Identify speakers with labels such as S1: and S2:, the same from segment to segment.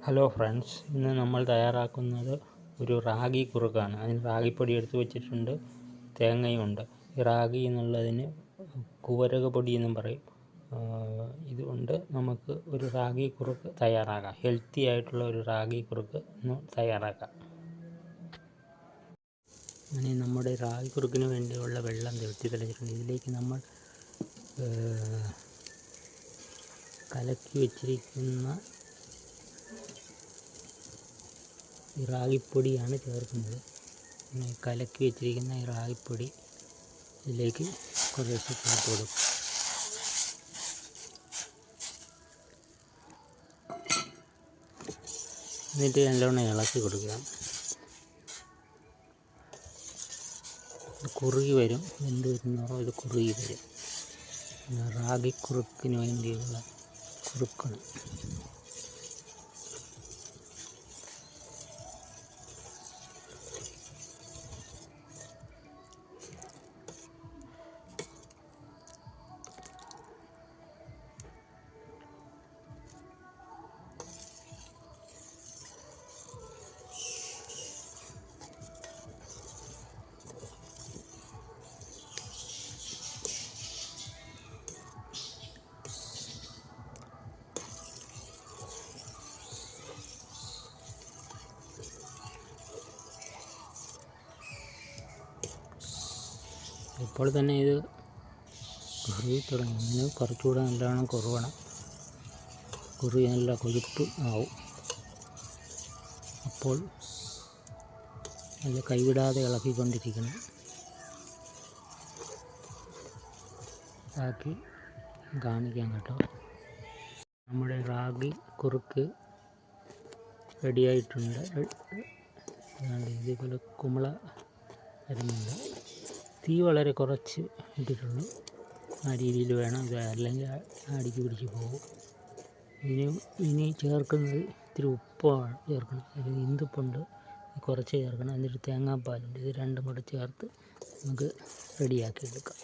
S1: Hello friends, ഇന്ന് നമ്മൾ തയ്യാറാക്കുന്നത് ഒരു റാഗി കുറുക്കാണ്. അതിന് റാഗിപ്പൊടി എടുത്ത് വെച്ചിട്ടുണ്ട്, തേങ്ങയുമുണ്ട്. ഈ റാഗി എന്നുള്ളതിന് കുവരക പൊടി എന്നും പറയും. ഇതുകൊണ്ട് നമുക്ക് ഒരു റാഗി കുറുക്ക് തയ്യാറാക്കാം. ഹെൽത്തി ആയിട്ടുള്ള ഒരു റാഗി കുറുക്ക് തയ്യാറാക്കാം. അങ്ങനെ നമ്മുടെ റാഗി കുറുക്കിന് വേണ്ടിയുള്ള വെള്ളം വെട്ടി തെളിച്ചിട്ടുണ്ട്. ഇതിലേക്ക് നമ്മൾ കലക്കി വെച്ചിരിക്കുന്ന ഈ റാഗിപ്പൊടിയാണ് ചേർക്കുന്നത്. കലക്കി വെച്ചിരിക്കുന്ന ഈ റാഗിപ്പൊടി ഇതിലേക്ക് കുറേശ്ശെ ചേർത്ത് കൊടുക്കും. എന്നിട്ട് നല്ലോണം ഇളക്കി കൊടുക്കുക. കുറുകി വരും, വെന്ത് വരുന്നതോ ഇത് കുറുകി വരും. റാഗി കുറുക്കിന് വേണ്ടിയുള്ള കുറുക്കാണ്. ഇപ്പോൾ തന്നെ ഇത് കുറുകി തുടങ്ങി. ഇങ്ങനെ കുറച്ചുകൂടെ നല്ലോണം കുറുകണം. കുറുകി നല്ല കൊഴുപ്പ് ആവും. അപ്പോൾ നല്ല കൈവിടാതെ ഇളക്കിക്കൊണ്ടിരിക്കണം. ആക്കി കാണിക്കാം കേട്ടോ. നമ്മുടെ റാഗി കുറുക്ക് റെഡിയായിട്ടുണ്ട്. ഇതേപോലെ കുമ്പള വരുന്നുണ്ട്. തീ വളരെ കുറച്ച് ഇട്ടിട്ടുള്ളൂ. ആ രീതിയിൽ വേണം ഇത്, അല്ലെങ്കിൽ അടിക്ക് പിടിച്ച് പോകും. ഇനി ചേർക്കുന്നത് ഇത്തിരി ഉപ്പാണ് ചേർക്കണം. ഒരു ഇന്തുപ്പുണ്ട്, കുറച്ച് ചേർക്കണം. എന്നിട്ട് തേങ്ങാപ്പാലുണ്ട്. ഇത് രണ്ടും കൂടെ ചേർത്ത് നമുക്ക് റെഡിയാക്കി എടുക്കാം.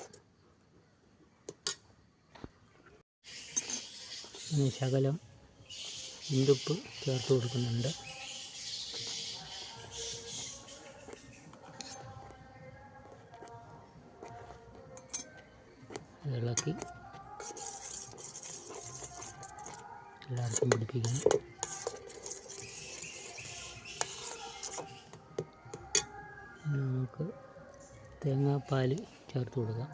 S1: ഇനി ശകലം ഇന്തുപ്പ് ചേർത്ത് കൊടുക്കുന്നുണ്ട്. ഇളക്കി എല്ലാവർക്കും പിടിപ്പിക്കണം. നമുക്ക് തേങ്ങാപ്പാൽ ചേർത്ത് കൊടുക്കാം.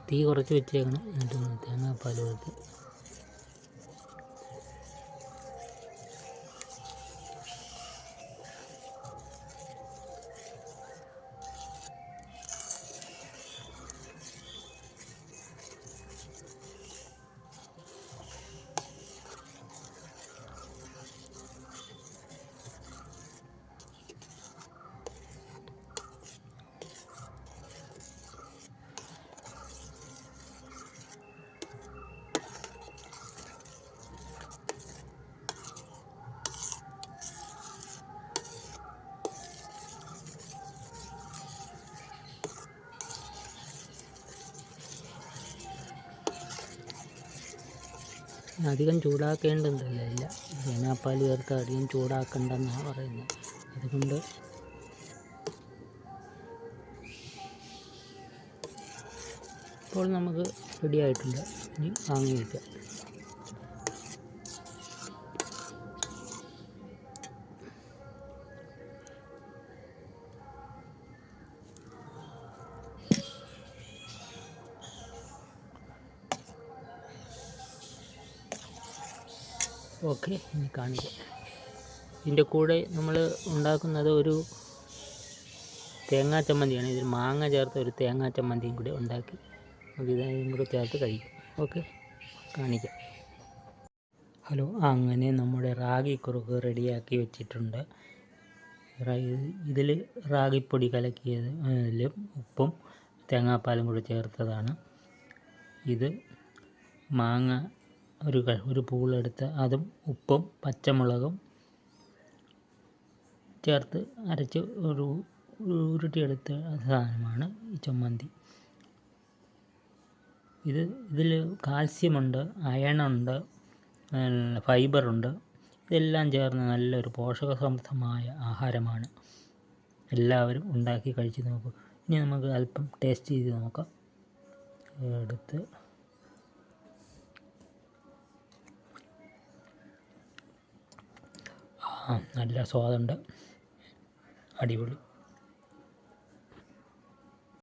S1: തീ കുറച്ച് വെച്ചേക്കണം. എന്നിട്ട് തേങ്ങാപ്പാൽ കൊടുത്ത് അധികം ചൂടാക്കേണ്ടതല്ല. തേങ്ങാപ്പാൽ ചേർത്ത് അധികം ചൂടാക്കണ്ടെന്നാണ് പറയുന്നത്. അതുകൊണ്ട് ഇപ്പോൾ നമുക്ക് റെഡിയായിട്ടുണ്ട്. ഇനി വാങ്ങി വയ്ക്കാം. ഓക്കെ, ഇനി കാണിക്കാം. ഇതിൻ്റെ കൂടെ നമ്മൾ ഉണ്ടാക്കുന്നത് ഒരു തേങ്ങാ ചമ്മന്തിയാണ്. ഇതിൽ മാങ്ങ ചേർത്ത് ഒരു തേങ്ങാ ചമ്മന്തിയും കൂടി ഉണ്ടാക്കി ഇതും കൂടെ ചേർത്ത് കഴിക്കും. ഓക്കെ, കാണിക്കാം. ഹലോ, അങ്ങനെ നമ്മുടെ റാഗി കുറുക്ക് റെഡിയാക്കി വെച്ചിട്ടുണ്ട്. ഇതിൽ റാഗിപ്പൊടി കലക്കിയത്, അതിൽ ഉപ്പും തേങ്ങാപ്പാലും കൂടി ചേർത്തതാണ്. ഇത് മാങ്ങ ഒരു പൂളെടുത്ത് അതും ഉപ്പും പച്ചമുളകും ചേർത്ത് അരച്ച് ഒരു ഉരുട്ടിയെടുത്ത സാധനമാണ് ഈ ചമ്മന്തി. ഇതിൽ കാൽസ്യമുണ്ട്, അയണുണ്ട്, ഫൈബറുണ്ട്. ഇതെല്ലാം ചേർന്ന് നല്ലൊരു പോഷകസമൃദ്ധമായ ആഹാരമാണ്. എല്ലാവരും ഉണ്ടാക്കി കഴിച്ച് നോക്കും. ഇനി നമുക്ക് അല്പം ടേസ്റ്റ് ചെയ്ത് നോക്കാം. എടുത്ത് നല്ല സ്വാദുണ്ട്, അടിപൊളി.